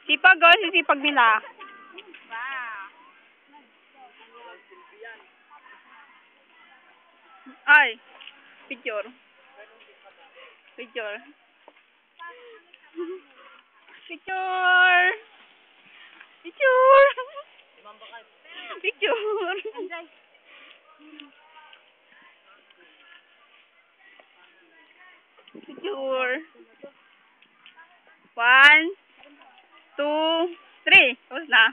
Sipag, oh. Sisipag nila. Ay. Picture. Picture. Picture. Picture. Picture. Picture. 1, 2, 3. Tapos na.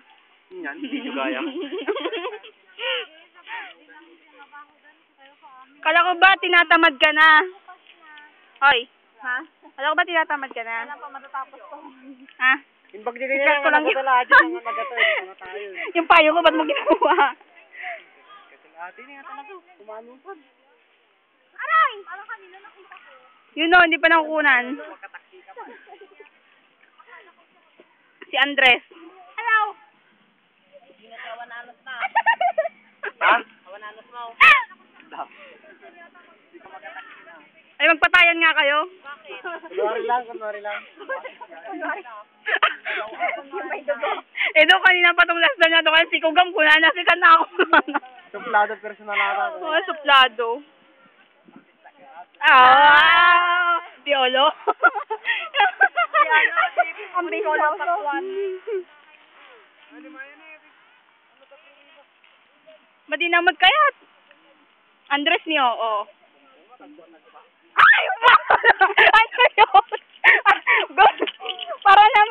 Yan, hindi nyo gaya. Kala ko ba tinatamad ka na? Hoy. Ha? Kala ko ba tinatamad ka na? Wala pa matatapos ko. Ha? Yung pag di kanya nga nagatala dyan, mga nagatoy, mga tayo. Yung payo ko, ba't mo ginawa? Ate niya, talaga. Kumanupad. Aray! Parang kanina nakita ko. Yun o, hindi pa nakukunan. Si Andres. Hello! Ha? Ay, magpatayan nga kayo. Kunwari lang. Eh, doon kanina pa itong last na niya. Doon kaya si Kugam, kunan na si Kana ako. Suplado personal ata. Oo, suplado. Ah! Piolo. Ang Piolo Pakwan. Madinamod kayat. Andres niyo, oh. Ay! Ano yun? Para naman